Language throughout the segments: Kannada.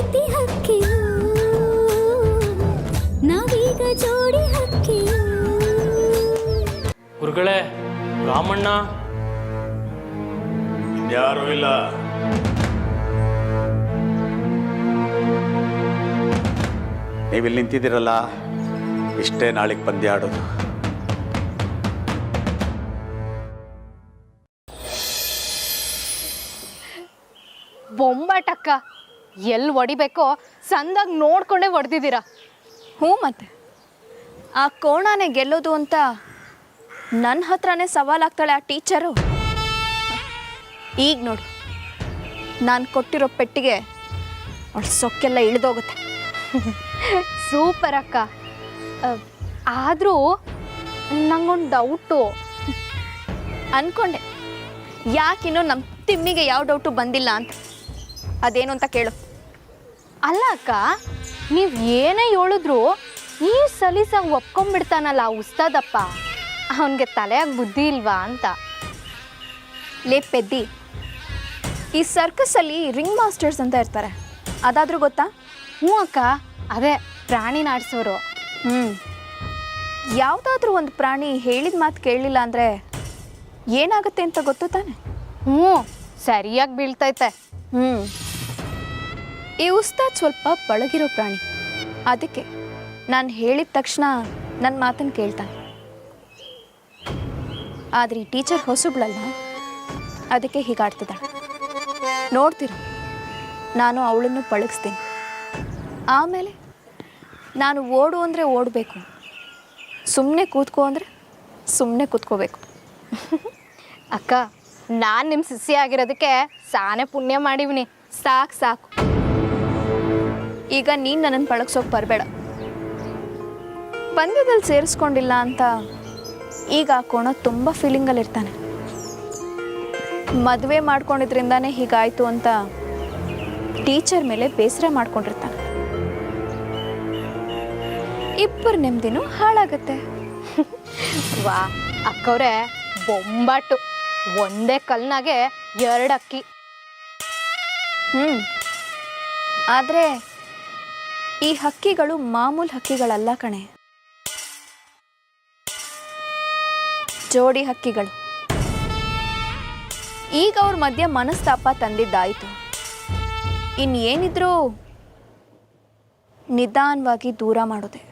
ಪ್ರೀತಿ ಹಕ್ಕಿಯು ನಾವೀಗ ಜೋಡಿ ಹಕ್ಕಿಯು. ಗುರುಗಳೇ, ರಾಮಣ್ಣ ಯಾರೂ ಇಲ್ಲ. ನೀವಿಲ್ಲಿ ನಿಂತಿದ್ದೀರಲ್ಲ, ಇಷ್ಟೇ ನಾಳೆಗೆ ಪಂದ್ಯ ಆಡೋದು. ಬೊಂಬಾಟಕ್ಕ, ಎಲ್ಲಿ ಹೊಡಿಬೇಕೋ ಸಂದಾಗ ನೋಡ್ಕೊಂಡೇ ಹೊಡೆದಿದ್ದೀರಾ. ಹ್ಞೂ, ಮತ್ತೆ ಆ ಕೋಣನೇ ಗೆಲ್ಲೋದು ಅಂತ ನನ್ನ ಹತ್ರನೇ ಸವಾಲಾಗ್ತಾಳೆ ಆ ಟೀಚರು. ಈಗ ನೋಡು, ನಾನು ಕೊಟ್ಟಿರೋ ಪೆಟ್ಟಿಗೆ ಅವಳ ಸೊಕ್ಕೆಲ್ಲ ಇಳಿದೋಗುತ್ತೆ. ಸೂಪರ್ ಅಕ್ಕ. ಆದರೂ ನಂಗೊಂದು ಡೌಟು. ಅಂದ್ಕೊಂಡೆ ಯಾಕಿನ್ನೂ ನಮ್ಮ ತಿಮ್ಮಿಗೆ ಯಾವ ಡೌಟು ಬಂದಿಲ್ಲ ಅಂತ. ಅದೇನು ಅಂತ ಕೇಳು. ಅಲ್ಲ ಅಕ್ಕ, ನೀವು ಏನೇ ಹೇಳಿದ್ರು ಈ ಸಲೀಸಾಗಿ ಒಪ್ಕೊಂಡ್ಬಿಡ್ತಾನಲ್ಲ ಉಸ್ತಾದಪ್ಪ. ಅವನಿಗೆ ತಲೆಯಾಗಿ ಬುದ್ಧಿ ಇಲ್ವಾ ಅಂತ. ಲೇ ಪೆದ್ದಿ, ಈ ಸರ್ಕಸ್ಸಲ್ಲಿ ರಿಂಗ್ ಮಾಸ್ಟರ್ಸ್ ಅಂತ ಇರ್ತಾರೆ, ಅದಾದರೂ ಗೊತ್ತಾ? ಹ್ಞೂ ಅಕ್ಕ, ಅದೇ ಪ್ರಾಣಿ ನಾಡ್ಸೋರು. ಯಾವುದಾದ್ರೂ ಒಂದು ಪ್ರಾಣಿ ಹೇಳಿದ ಮಾತು ಕೇಳಲಿಲ್ಲ ಅಂದರೆ ಏನಾಗುತ್ತೆ ಅಂತ ಗೊತ್ತು ತಾನೆ? ಹ್ಞೂ, ಸರಿಯಾಗಿ ಬೀಳ್ತೈತೆ. ಈ ಉಸ್ತಾದ್ ಸ್ವಲ್ಪ ಪಳಗಿರೋ ಪ್ರಾಣಿ, ಅದಕ್ಕೆ ನಾನು ಹೇಳಿದ ತಕ್ಷಣ ನನ್ನ ಮಾತನ್ನು ಕೇಳ್ತಾನೆ. ಆದರೆ ಈ ಟೀಚರ್ ಹೊಸಬ್ಳಲ್ಲ, ಅದಕ್ಕೆ ಹೀಗಾಡ್ತಿದ್ದಾಳೆ. ನೋಡ್ತೀರ, ನಾನು ಅವಳನ್ನು ಪಳಗಿಸ್ತೀನಿ. ಆಮೇಲೆ ನಾನು ಓಡು ಅಂದರೆ ಓಡಬೇಕು, ಸುಮ್ಮನೆ ಕೂತ್ಕೋ ಅಂದರೆ ಸುಮ್ಮನೆ ಕೂತ್ಕೋಬೇಕು. ಅಕ್ಕ, ನಾನು ನಿಮ್ಮ ಶಿಷ್ಯ ಆಗಿರೋದಕ್ಕೆ ಸಾನೇ ಪುಣ್ಯ ಮಾಡಿವ್ನಿ. ಸಾಕು ಸಾಕು, ಈಗ ನೀನು ನನ್ನನ್ನು ಪಳಗ್ಸೋಕೆ ಬರಬೇಡ. ಪಂದ್ಯದಲ್ಲಿ ಸೇರಿಸ್ಕೊಂಡಿಲ್ಲ ಅಂತ ಈಗ ಆ ಕೋಣ ತುಂಬ ಫೀಲಿಂಗಲ್ಲಿರ್ತಾನೆ. ಮದುವೆ ಮಾಡ್ಕೊಂಡಿದ್ರಿಂದಾನೇ ಹೀಗಾಯಿತು ಅಂತ ಟೀಚರ್ ಮೇಲೆ ಬೇಸರ ಮಾಡ್ಕೊಂಡಿರ್ತಾನೆ. ಇಬ್ಬರು ನೆಮ್ಮದಿನೂ ಹಾಳಾಗತ್ತೆ. ವಾ ಅಕ್ಕವ್ರೆ, ಬೊಂಬಾಟು. ಒಂದೇ ಕಲ್ನಾಗೆ 2 ಅಕ್ಕಿ. ಆದರೆ ಈ ಹಕ್ಕಿಗಳು ಮಾಮೂಲು ಹಕ್ಕಿಗಳಲ್ಲ ಕಣೆ, ಜೋಡಿ ಹಕ್ಕಿಗಳು. ಈಗ ಅವ್ರ ಮಧ್ಯೆ ಮನಸ್ತಾಪ ತಂದಿದ್ದಾಯಿತು. ಇನ್ನೇನಿದ್ರೂ ನಿಧಾನವಾಗಿ ದೂರ ಮಾಡೋದೆ.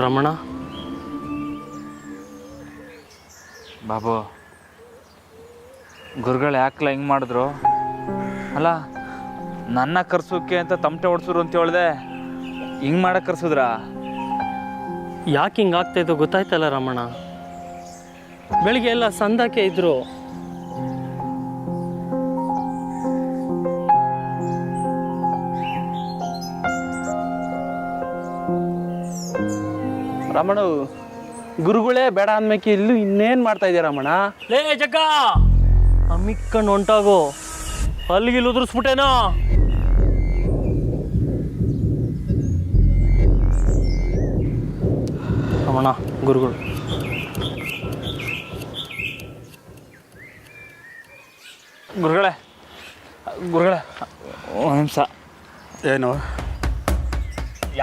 ರಮಣ, ಬಾಬು, ಗುರುಗಳು ಯಾಕಲ್ಲ ಹಿಂಗೆ ಮಾಡಿದ್ರು? ಅಲ್ಲ, ನನ್ನ ಕರ್ಸೋಕ್ಕೆ ಅಂತ ತಮಟೆ ಹೊಡ್ಸಿದ್ರು ಅಂತ ಹೇಳಿದೆ, ಹಿಂಗೆ ಮಾಡಕ್ಕೆ ಕರ್ಸಿದ್ರಾ? ಯಾಕೆ ಹಿಂಗಾಗ್ತಾಯಿದ್ದು ಗೊತ್ತಾಯ್ತಲ್ಲ ರಮಣ. ಬೆಳಿಗ್ಗೆ ಎಲ್ಲ ಸಂದಕ್ಕೆ ಇದ್ರು. ರಮಣ, ಗುರುಗಳೇ ಬೇಡ ಅಂದ್ಮೇಕೆ ಇಲ್ಲೂ ಇನ್ನೇನು ಮಾಡ್ತಾ ಇದೆಯಾ ರಮಣ? ಲೇ ಜಗ್ಗ, ಅಮ್ಮಿಕ್ಕಂಡು ಹೊಂಟಾಗೋ, ಅಲ್ಲಿಗಿಲ್ಲಿ ಉದುರಿಸ್ಬಿಟ್ಟೇನೋ. ರಮಣ, ಗುರುಗಳು. ಗುರುಗಳೇ, ಗುರುಗಳೇ, ಒಂದು ನಿಮಿಷ. ಏನು?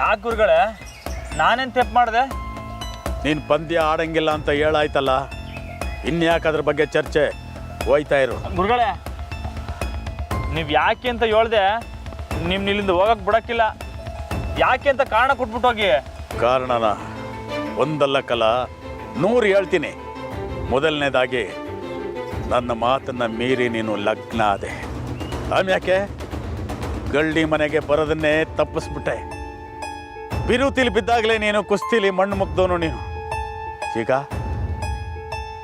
ಯಾಕೆ ಗುರುಗಳೇ, ನಾನೇನು ತಪ್ಪು ಮಾಡಿದೆ? ನೀನು ಪಂದ್ಯ ಆಡಂಗಿಲ್ಲ ಅಂತ ಹೇಳಾಯ್ತಲ್ಲ, ಇನ್ಯಾಕೆ ಅದ್ರ ಬಗ್ಗೆ ಚರ್ಚೆ? ಹೋಯ್ತಾ ಇರು. ಗುರುಗಳೇ, ನೀವು ಯಾಕೆ ಅಂತ ಹೇಳ್ದೆ, ನಿಮ್ಮ ಇಲ್ಲಿಂದ ಹೋಗಕ್ಕೆ ಬಿಡೋಕ್ಕಿಲ್ಲ. ಯಾಕೆ ಅಂತ ಕಾರಣ ಕೊಟ್ಬಿಟ್ಟು ಹೋಗಿ. ಕಾರಣನ ಒಂದಲ್ಲಕ್ಕಲ್ಲ 100 ಹೇಳ್ತೀನಿ. ಮೊದಲನೇದಾಗಿ ನನ್ನ ಮಾತನ್ನು ಮೀರಿ ನೀನು ಲಗ್ನ ಆದೆ. ಆಮ್ಯಾಕೆ ಗಳ್ಳಿ ಮನೆಗೆ ಬರೋದನ್ನೇ ತಪ್ಪಿಸ್ಬಿಟ್ಟೆ. ಬಿರುತಿಲಿ ಬಿದ್ದಾಗಲೇ ನೀನು ಕುಸ್ತಿಲಿ ಮಣ್ಣು ಮುಗ್ದೋನು ನೀನು. ಈಗ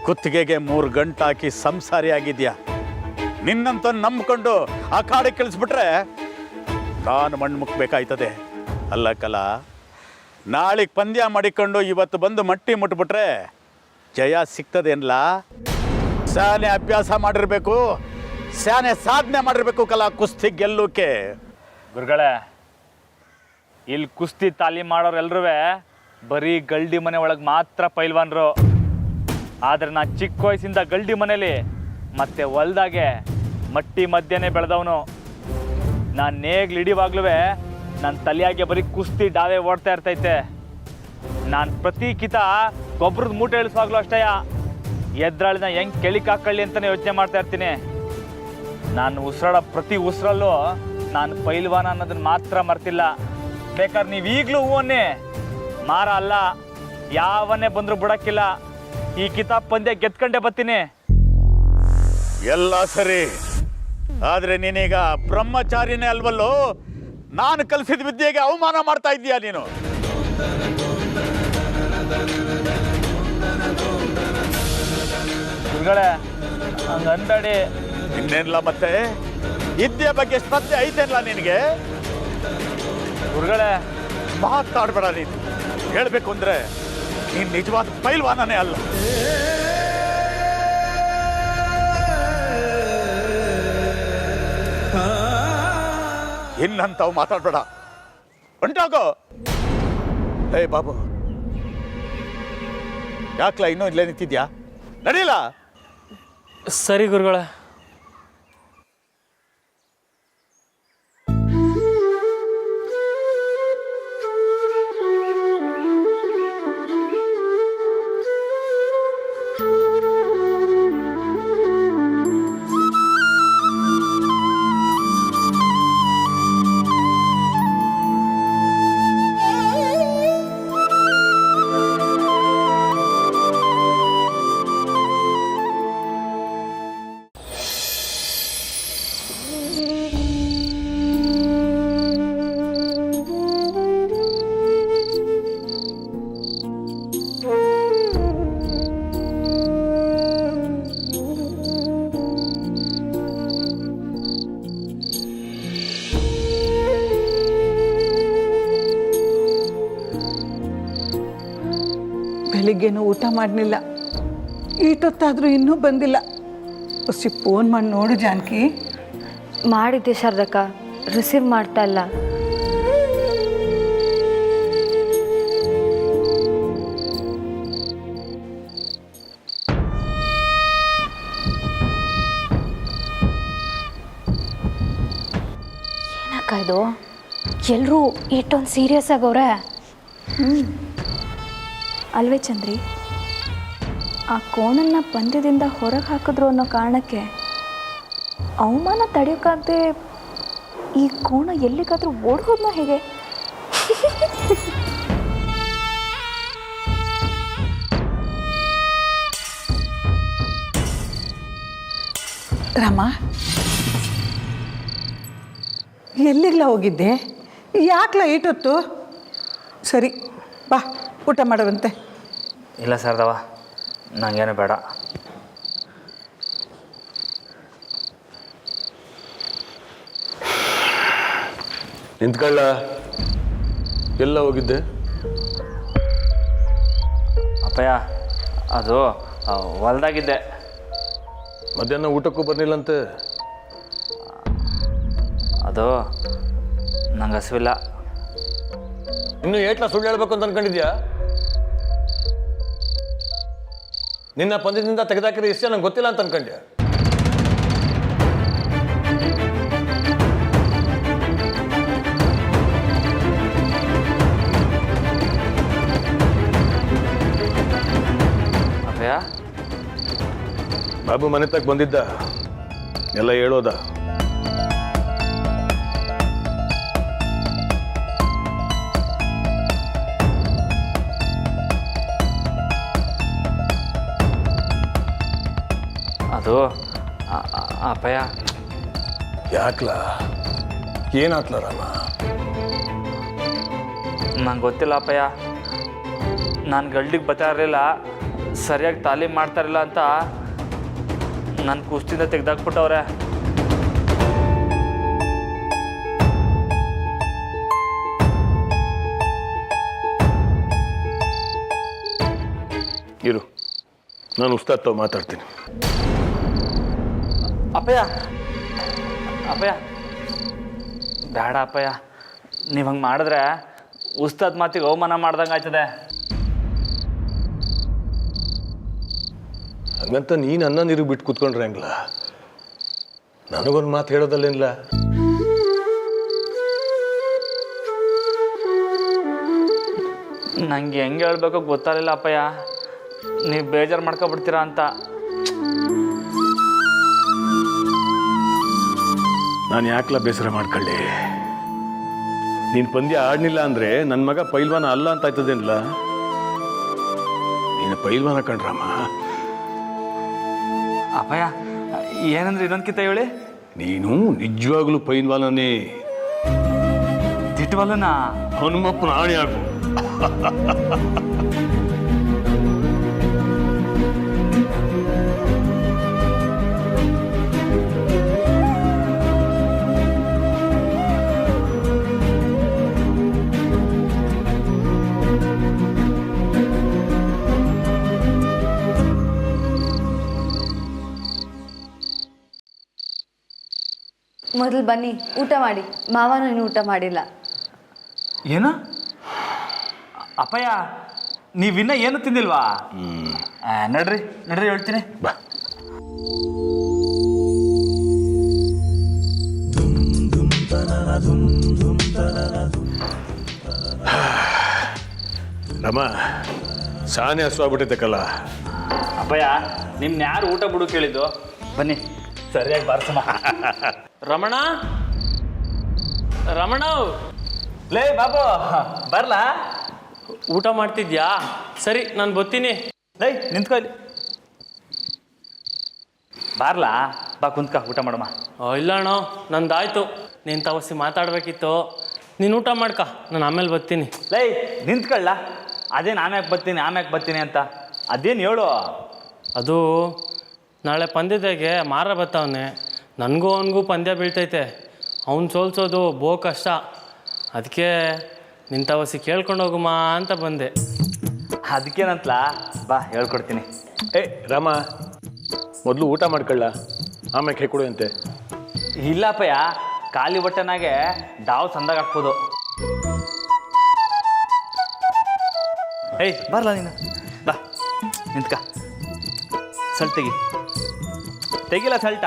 ಕುತ್ತಿಗೆಗೆ 3 ಗಂಟು ಹಾಕಿ ಸಂಸಾರಿ ಆಗಿದ್ಯಾ. ನಿನ್ನಂತ ನಂಬ್ಕೊಂಡು ಆ ಕಾಡೆ ಕಳಿಸ್ಬಿಟ್ರೆ ನಾನು ಮಣ್ಣು ಮುಕ್ಬೇಕಾಯ್ತದೆ. ಅಲ್ಲ ಕಲ, ನಾಳೆಗೆ ಪಂದ್ಯ ಮಾಡಿಕೊಂಡು ಇವತ್ತು ಬಂದು ಮಟ್ಟಿ ಮುಟ್ಬಿಟ್ರೆ ಜಯ ಸಿಗ್ತದೇನ್ಲ? ಸ್ಯಾನೆ ಅಭ್ಯಾಸ ಮಾಡಿರ್ಬೇಕು, ಸ್ಯಾನೆ ಸಾಧನೆ ಮಾಡಿರ್ಬೇಕು ಕಲ ಕುಸ್ತಿ ಗೆಲ್ಲೋಕೆ. ಗುರುಗಳೇ, ಇಲ್ಲಿ ಕುಸ್ತಿ ತಾಲೀಮ್ ಮಾಡೋರೆಲ್ಲರೂ ಬರೀ ಗಲ್ಡಿ ಮನೆ ಒಳಗೆ ಮಾತ್ರ ಪೈಲ್ವಾನ್ರು. ಆದರೆ ನಾನು ಚಿಕ್ಕ ವಯಸ್ಸಿಂದ ಗಲ್ಡಿ ಮನೇಲಿ ಮತ್ತೆ ಹೊಲ್ದಾಗೆ ಮಟ್ಟಿ ಮಧ್ಯನೇ ಬೆಳೆದವನು. ನಾನು ನೇಗ್ಲು ಹಿಡಿವಾಗ್ಲೂ ನನ್ನ ತಲೆಯಾಗೆ ಬರೀ ಕುಸ್ತಿ ಡಾವೆ ಓಡ್ತಾ ಇರ್ತೈತೆ. ನಾನು ಪ್ರತಿ ಕಿತ ಗೊಬ್ಬರದ ಮೂಟೆ ಇಳಿಸುವಾಗ್ಲೂ ಅಷ್ಟೇ ಎದ್ರಾಳಿನ ಹೆಂಗೆ ಕೆಳಿಕಾಕೊಳ್ಳಿ ಅಂತಲೇ ಯೋಚನೆ ಮಾಡ್ತಾ ಇರ್ತೀನಿ. ನಾನು ಉಸಿರಾಡೋ ಪ್ರತಿ ಉಸಿರಲ್ಲೂ ನಾನು ಪೈಲ್ವಾನ ಅನ್ನೋದನ್ನ ಮಾತ್ರ ಮರ್ತಿಲ್ಲ. ಬೇಕಾದ್ರೆ ನೀವು ಈಗಲೂ ಹೂವನ್ನೇ ಮಾರ ಅಲ್ಲ, ಯಾವನ್ನೇ ಬಂದರೂ ಬಿಡಕ್ಕಿಲ್ಲ. ಈ ಕಿತಾಬ್ ಪಂದ್ಯ ಗೆದ್ಕೊಂಡೇ ಬರ್ತೀನಿ. ಎಲ್ಲ ಸರಿ, ಆದ್ರೆ ನೀನೀಗ ಬ್ರಹ್ಮಚಾರಿನೇ ಅಲ್ವಲ್ಲೋ? ನಾನು ಕಲಿಸಿದ ವಿದ್ಯೆಗೆ ಅವಮಾನ ಮಾಡ್ತಾ ಇದ್ದೀಯಾ ನೀನು. ಗುರುಗಳೇ, ಹಂಗೆ ಅಂದಾಡಿ. ಇನ್ನೇನಿಲ್ಲ, ಮತ್ತೆ ವಿದ್ಯೆ ಬಗ್ಗೆ ಶ್ರದ್ಧೆ ಐತೇನಲ್ಲ ನಿನಗೆ? ಗುರುಗಳೇ, ಮಾತಾಡ್ಬೇಡ ನೀನು. ಹೇಳ್ಬೇಕು ಅಂದ್ರೆ ನೀನು ನಿಜವಾದ ಪೈಲ್ವಾನನೇ ಅಲ್ಲ. ಇನ್ನಂತವು ಮಾತಾಡ್ಬೇಡ, ಹೊಂಟೋಗೋ. ಹೇ ಬಾಬು, ಯಾಕ್ಲ ಇನ್ನೂ ಇಲ್ಲೇ ನಿಂತಿದ್ಯಾ? ನಡೀಲ. ಸರಿ ಗುರುಗಳೇ. ಬೆಳಿಗ್ಗೆನೂ ಊಟ ಮಾಡಲಿಲ್ಲ, ಈಟೊತ್ತಾದರೂ ಇನ್ನೂ ಬಂದಿಲ್ಲ. ಹೊಸಿ ಫೋನ್ ಮಾಡಿ ನೋಡು ಜಾನಕಿ. ಮಾಡಿದ್ದೆ ಶಾರದಕ್ಕ, ರಿಸೀವ್ ಮಾಡ್ತಾ ಇಲ್ಲ. ಏನಕ್ಕ ಇದು, ಎಲ್ಲರೂ ಇಷ್ಟೊಂದು ಸೀರಿಯಸ್ ಆಗವ್ರೆ? ಅಲ್ವೇ ಚಂದ್ರಿ, ಆ ಕೋಣನ್ನ ಪಂದ್ಯದಿಂದ ಹೊರಗೆ ಹಾಕಿದ್ರು ಅನ್ನೋ ಕಾರಣಕ್ಕೆ ಅವಮಾನ ತಡೆಯೋಕ್ಕಾಗದೆ ಈ ಕೋಣ ಎಲ್ಲಿಗಾದ್ರೂ ಓಡ್ಬೋದ್ನೋ ಹೇಗೆ? ರಾಮ, ಎಲ್ಲಿಗ್ಲ ಹೋಗಿದ್ದೆ? ಯಾಕ್ಲ ಈಟೊತ್ತು? ಸರಿ ಬಾ, ಊಟ ಮಾಡುವಂತೆ. ಇಲ್ಲ ಸರ್ದವ, ನನಗೇನು ಬೇಡ. ನಿಂತ್ಕೊಳ್ಳ. ಎಲ್ಲ ಹೋಗಿದ್ದೆ? ಅಪ್ಪಯ್ಯ, ಅದು ಹೊಲ್ದಾಗಿದ್ದೆ. ಮಧ್ಯಾಹ್ನ ಊಟಕ್ಕೂ ಬರ್ಲಿಲ್ಲಂತೆ? ಅದು ನಂಗೆ ಹಸಿವಿಲ್ಲ. ಇನ್ನು ಏಟ್ಲ ಸುಳ್ಳು ಹೇಳ್ಬೇಕು ಅಂತ ಅನ್ಕೊಂಡಿದ್ಯಾ? ನಿನ್ನ ಪಂದ್ಯದಿಂದ ತೆಗೆದಾಕಿರೋ ಇಷ್ಟ ನಂಗೆ ಗೊತ್ತಿಲ್ಲ ಅಂತ ಅನ್ಕೊಂಡ್ಯಾ? ಅಪ್ಪಯ್ಯ, ಬಾಬು ಮನೆ ತಕ್ಕ ಬಂದಿದ್ದ, ಎಲ್ಲ ಹೇಳೋದ. ಅದು ಅಪ್ಪಯ್ಯ. ಯಾಕ್ಲ, ಏನಾತ್ಲ ರಾಮ? ನಂಗೆ ಗೊತ್ತಿಲ್ಲ ಅಪ್ಪಯ್ಯ, ನಾನು ಗಲ್ಡಿಗೆ ಬರ್ತಾ ಇರಲಿಲ್ಲ. ಸರಿಯಾಗಿ ತಾಲೀಮ್ ಮಾಡ್ತಾರಿಲ್ಲ ಅಂತ ನನ್ನ ಕುಸ್ತಿಯಿಂದ ತೆಗ್ದಾಕ್ಬಿಟ್ಟವ್ರೆ. ಇರು, ನಾನು ಉಸ್ತಾದ್ ತಾವು ಮಾತಾಡ್ತೀನಿ. ಅಪ್ಪಯ್ಯ ಅಪ್ಪಯ್ಯ ಬೇಡ ಅಪ್ಪಯ್ಯ, ನೀವು ಹಂಗೆ ಮಾಡಿದ್ರೆ ಉಸ್ತಾದ್ ಮಾತಿಗೆ ಅವಮಾನ ಮಾಡ್ದಂಗೆ ಆಯ್ತದೆ. ಹಂಗಂತ ನೀನು ಅನ್ನ ನೀರು ಬಿಟ್ಟು ಕೂತ್ಕೊಂಡ್ರೆ ಹಂಗಿಲ್ಲ. ನನಗೊಂದು ಮಾತು ಹೇಳೋದಲ್ಲೇನಿಲ್ಲ. ನಂಗೆ ಹೆಂಗೆ ಹೇಳ್ಬೇಕೋ ಗೊತ್ತಾಗಲಿಲ್ಲ ಅಪ್ಪಯ್ಯ, ನೀವು ಬೇಜಾರು ಮಾಡ್ಕೊಬಿಡ್ತೀರಾ ಅಂತ. ನಾನು ಯಾಕಲ ಬೇಸರ ಮಾಡ್ಕೊಳ್ಳಿ? ನೀನು ಪಂದ್ಯ ಆಡಲಿಲ್ಲ ಅಂದರೆ ನನ್ನ ಮಗ ಪೈಲ್ವಾನ ಅಲ್ಲ ಅಂತ ಆಯ್ತದೇನಿಲ್ಲ? ನೀನು ಪೈಲ್ವಾನ ಕಣ್ರಮ್ಮ. ಅಪ್ಪಯ್ಯ ಏನಂದ್ರೆ ಇನ್ನೊಂದ್ಕಿಂತ ಹೇಳಿ. ನೀನು ನಿಜವಾಗ್ಲೂ ಪೈಲ್ವಾನನೇ. ತಿಟ್ಟವಲ್ಲನಾ? ಹನುಮಪ್ಪನ ಆಣೆ ಆಗು. ಮೊದಲು ಬನ್ನಿ ಊಟ ಮಾಡಿ. ಮಾವನೂ ಇನ್ನೂ ಊಟ ಮಾಡಿಲ್ಲ. ಏನು ಅಪ್ಪಯ್ಯ, ನೀವಿನ್ನ ಏನು ತಿಂದಿಲ್ವಾ? ನಡ್ರಿ ನಡ್ರಿ ಹೇಳ್ತೀನಿ. ಬಾ. ರಮ, ಸಾನೆ ಹಸುವಾಗ್ಬಿಟ್ಟೈತಕ್ಕಲ್ಲ. ಅಪ್ಪಯ್ಯ ನಿಮ್ನ ಯಾರು ಊಟ ಬಿಡು ಕೇಳಿದ್ದು? ಬನ್ನಿ ಸರಿಯಾಗಿ ಬಾರ್ಸೋಣ. ರಮಣ ರಮಣ, ಲೇ ಬಾಬು ಬರ್ಲಾ? ಊಟ ಮಾಡ್ತಿದ್ಯಾ? ಸರಿ, ನಾನು ಬರ್ತೀನಿ. ಲೈ ನಿಂತ್ಕೊ ಇಲ್ಲಿ. ಬಾರ್ಲಾ, ಬಾ ಕುಂತ್ಕ, ಊಟ ಮಾಡಮ್ಮ. ಇಲ್ಲ ಅಣ್ಣ, ನಂದಾಯ್ತು. ನೀನು ತವಸಿ ಮಾತಾಡಬೇಕಿತ್ತು. ನೀನು ಊಟ ಮಾಡ್ಕ, ನಾನು ಆಮೇಲೆ ಬರ್ತೀನಿ. ಲೈ ನಿಂತ್ಕೊಳ್ಳ. ಅದೇನು ಆಮ್ಯಾಕೆ ಬರ್ತೀನಿ ಅಂತ ಅದೇನು ಹೇಳು. ಅದು ನಾಳೆ ಪಂದ್ಯದಾಗೆ ಮಾರ ಬತ್ತವನೆ. ನನಗೂ ಅವನಿಗೂ ಪಂದ್ಯ ಬೀಳ್ತೈತೆ. ಅವ್ನು ಸೋಲ್ಸೋದು ಬಹು ಕಷ್ಟ. ಅದಕ್ಕೆ ನಿನ್ನ ತವಸಿ ಕೇಳ್ಕೊಂಡೋಗುಮಾ ಅಂತ ಬಂದೆ. ಅದಕ್ಕೇನಂತಲ, ಬಾ ಹೇಳ್ಕೊಡ್ತೀನಿ. ಏ ರಾಮ, ಮೊದಲು ಊಟ ಮಾಡ್ಕೊಳ್ಳ, ಆಮೇಲೆ ಕೈ ಕೊಡು ಅಂತೆ. ಇಲ್ಲಪ್ಪಯ್ಯ, ಖಾಲಿ ಹೊಟ್ಟೆನಾಗೆ ಡಾವ್ ಸಂದಾಗ ಹಾಕ್ಬೋದು. ಏಯ್ ಬರಲ್ಲ ನೀನು, ಬಾ ನಿಂತ್ಕ. ಸಲ್ಟ್ ತೆಗಿಲ್ಲ ಸಲ್ಟ.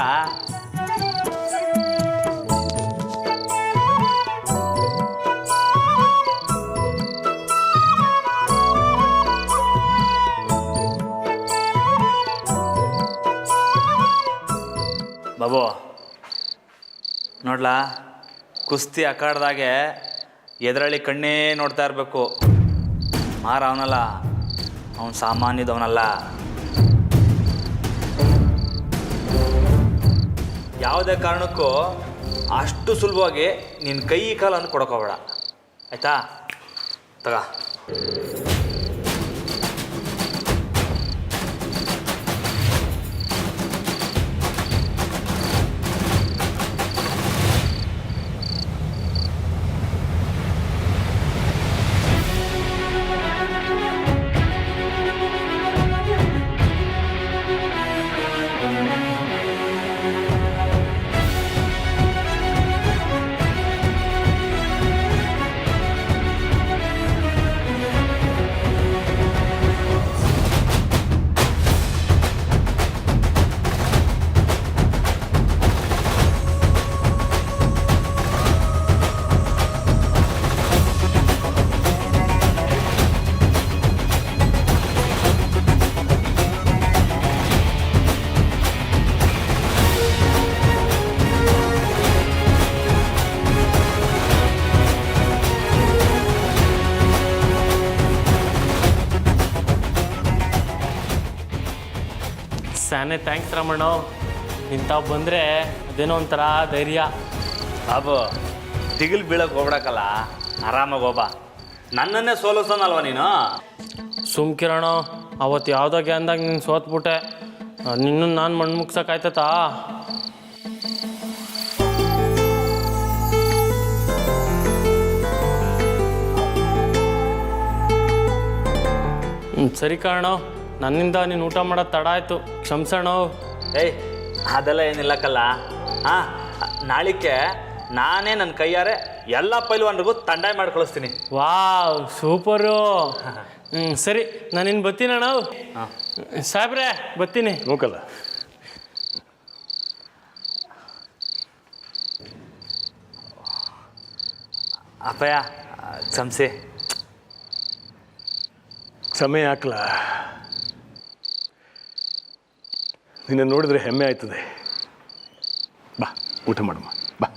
ಬಾಬು ನೋಡ್ಲಾ, ಕುಸ್ತಿ ಅಖಾಡ್ದಾಗೆ ಎದುರಳ್ಳಿ ಕಣ್ಣೇ ನೋಡ್ತಾ ಇರಬೇಕು. ಮಾರ ಅವನಲ್ಲ, ಅವನು ಸಾಮಾನ್ಯದವನಲ್ಲ. ಯಾವುದೇ ಕಾರಣಕ್ಕೂ ಅಷ್ಟು ಸುಲಭವಾಗಿ ನಿನ್ನ ಕೈ ಕಾಲನ್ನು ಕೊಡೋಕೋಬೇಡ, ಆಯಿತಾ? ತಗ. ಸ್ಯಾನೆ ಥ್ಯಾಂಕ್ಸ್ ರಮಣ. ನಿಂತಾವು ಬಂದರೆ ಅದೇನೋ ಒಂಥರ ಧೈರ್ಯ. ಬಾಬು ದಿಗಿಲ್ ಬೀಳಕ್ಕೆ ಹೋಗ್ಬಿಡಕ್ಕಲ್ಲ, ಆರಾಮಾಗಿ ಹೋಗ. ನನ್ನನ್ನೇ ಸೋಲಿಸೋನಲ್ವ ನೀನು? ಸುಮ್ಕಿರಣ, ಅವತ್ತು ಯಾವುದೋ ಗ್ಯಾನ್ದಾಗ ನೀನು ಸೋತ್ಬಿಟ್ಟೆ. ನಿನ್ನನ್ನು ನಾನು ಮಣ್ಣು ಮುಗ್ಸೋಕ್ಕಾಯ್ತತಾ? ಸರಿ ಕಾರಣೋ, ನನ್ನಿಂದ ನೀನು ಊಟ ಮಾಡೋದು ತಡ ಆಯಿತು, ಕ್ಷಮಿಸೋಣ. ಏಯ್ ಅದೆಲ್ಲ ಏನಿಲ್ಲ ಕಲ್ಲ. ಹಾಂ, ನಾಳಿಕೆ ನಾನೇ ನನ್ನ ಕೈಯಾರೆ ಎಲ್ಲ ಪೈಲ್ವಾನ್ರಿಗೂ ತಂಡಾಯ ಮಾಡಿ ಕಳಿಸ್ತೀನಿ. Wow, super. ಸರಿ, ನಾನಿನ್ನು ಬರ್ತೀನಣ್ಣ. ಸಾಹೇಬ್ರೆ, ಬರ್ತೀನಿ. ನೋಕಲ್ಲ. ಅಪ್ಪಯ್ಯ ಕ್ಷಮಿಸಿ. ಸಮಯ ಹಾಕ್ಲ. ನಿನ್ನ ನೋಡಿದ್ರೆ ಹೆಮ್ಮೆ ಆಯ್ತದೆ. ಬಾ, ಊಟ ಮಾಡಮ್ಮ, ಬಾ.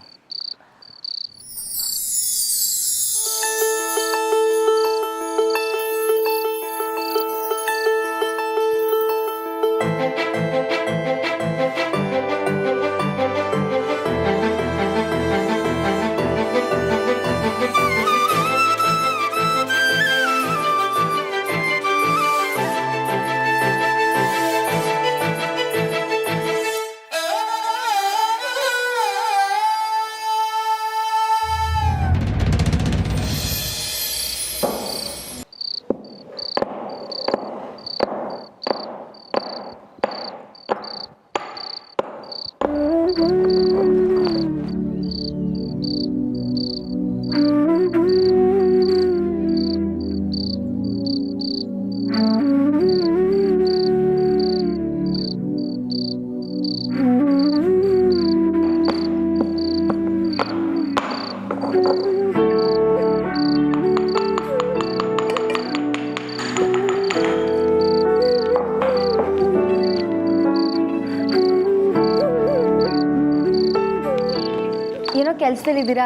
ಏನೋ ಕೆಲಸದಲ್ಲಿದ್ದೀರಾ?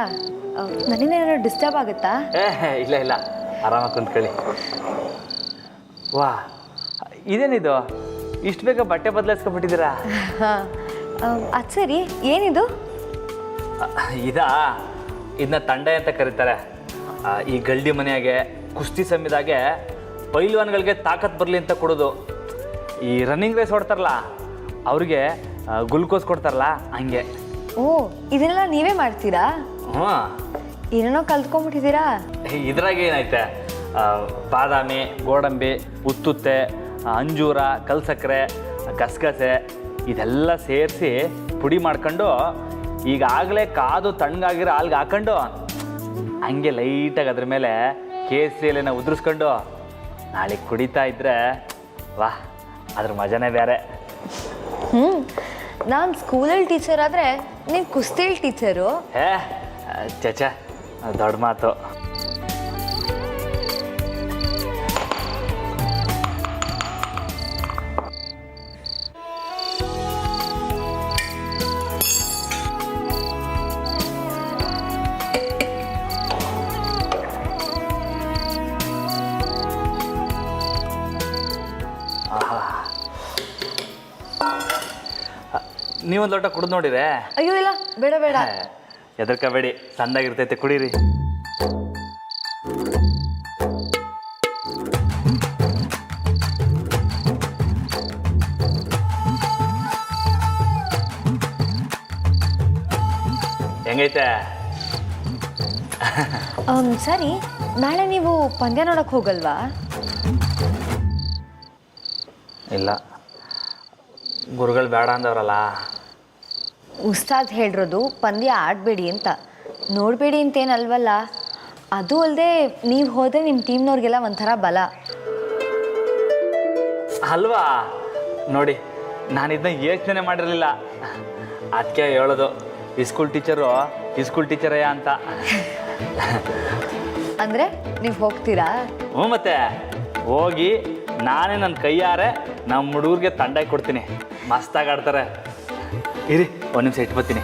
ನನ್ನಿಂದ ಏನೋ ಡಿಸ್ಟರ್ಬ್ ಆಗುತ್ತಾ? ಇಲ್ಲ ಇಲ್ಲ, ಆರಾಮಾಗಿ ಕುಂತ್ಕೊಳ್ಳಿ. ವಾ, ಇದೇನಿದು ಇಷ್ಟು ಬೇಗ ಬಟ್ಟೆ ಬದಲಾಯಿಸ್ಕೊಬಿಟ್ಟಿದ್ದೀರಾ? ಅದು ಸರಿ, ಏನಿದು? ಇದನ್ನ ತಂಡ ಅಂತ ಕರೀತಾರೆ. ಈ ಗಲ್ಡಿ ಮನೆಯಾಗೆ ಕುಸ್ತಿ ಸಮಿದಾಗೆ ಪೈಲ್ವಾನ್ಗಳಿಗೆ ತಾಕತ್ ಬರಲಿ ಅಂತ ಕೊಡೋದು. ಈ ರನ್ನಿಂಗ್ ರೇಸ್ ಓಡ್ತಾರಲ್ಲ ಅವ್ರಿಗೆ ಗ್ಲುಕೋಸ್ ಕೊಡ್ತಾರಲ್ಲ ಹಂಗೆ. ಓ, ಇದನ್ನೆಲ್ಲ ನೀವೇ ಮಾಡ್ತೀರಾ? ಹ್ಞೂ. ಏನೇನೋ ಕಲ್ತ್ಕೊಂಡ್ಬಿಟ್ಟಿದ್ದೀರಾ. ಇದ್ರಾಗ ಏನೈತೆ, ಬಾದಾಮಿ, ಗೋಡಂಬಿ, ಉತ್ತುತ್ತೆ, ಅಂಜೂರ, ಕಲ್ಸಕ್ಕರೆ, ಗಸಗಸೆ ಇದೆಲ್ಲ ಸೇರಿಸಿ ಪುಡಿ ಮಾಡ್ಕೊಂಡು ಈಗಾಗಲೇ ಕಾದು ತಣ್ಣಗಾಗಿರೋ ಹಾಲ್ಗೆ ಹಾಕೊಂಡು ಹಂಗೆ ಲೈಟಾಗಿ ಅದ್ರ ಮೇಲೆ ಕೇಸರಿ ಎಲೆನ ಉದುರಿಸ್ಕೊಂಡು ನಾಳೆ ಕುಡಿತಾ ಇದ್ರೆ ವಾ, ಅದ್ರ ಮಜಾನೇ ಬೇರೆ. ನಾನು ಸ್ಕೂಲಲ್ಲಿ ಟೀಚರ್ ಆದರೆ ನೀವು ಕುಸ್ತಿಲಿ ಟೀಚರು? ಚಚ, ದೊಡ್ಡ ಮಾತು. ನೀವೊಂದು ಲೋಟ ಕುಡಿದು ನೋಡಿರೇ? ಅಯ್ಯೋ ಇಲ್ಲ, ಬೇಡ ಬೇಡ. ಹೆದರ್ಕಬೇಡಿ, ಸಂದಾಗಿರ್ತೈತೆ, ಕುಡೀರಿ. ಹೆಂಗೈತೆ? ಸರಿ, ನಾಳೆ ನೀವು ಪಂದ್ಯ ನೋಡಕ್ಕೆ ಹೋಗಲ್ವಾ? ಇಲ್ಲ, ಗುರುಗಳು ಬೇಡ ಅಂದವ್ರಲ್ಲ. ಉಸ್ತಾದ್ ಹೇಳಿರೋದು ಪಂದ್ಯ ಆಡಬೇಡಿ ಅಂತ, ನೋಡಬೇಡಿ ಅಂತೇನಲ್ವಲ್ಲ. ಅದು ಅಲ್ಲದೆ ನೀವು ಹೋದರೆ ನಿಮ್ಮ ಟೀಮ್ನವ್ರಿಗೆಲ್ಲ ಒಂಥರ ಬಲ ಅಲ್ವಾ? ನೋಡಿ, ನಾನು ಇದನ್ನ ಯೋಚನೆ ಮಾಡಿರಲಿಲ್ಲ. ಅದಕ್ಕೆ ಹೇಳೋದು, ಸ್ಕೂಲ್ ಟೀಚರು ಸ್ಕೂಲ್ ಟೀಚರಯ್ಯ ಅಂತ. ಅಂದರೆ ನೀವು ಹೋಗ್ತೀರಾ? ಹ್ಞೂ, ಮತ್ತೆ ಹೋಗಿ ನಾನೇ ನನ್ನ ಕೈಯಾರೆ ನಮ್ಮ ಹುಡುಗರಿಗೆ ತಂಡ ಕೊಡ್ತೀನಿ. ಮಸ್ತಾಗಿ ಆಡ್ತಾರೆ. ಇರಿ, ಒಂದು ನಿಮಿಷ ಇಟ್ಟು ಬರ್ತೀನಿ.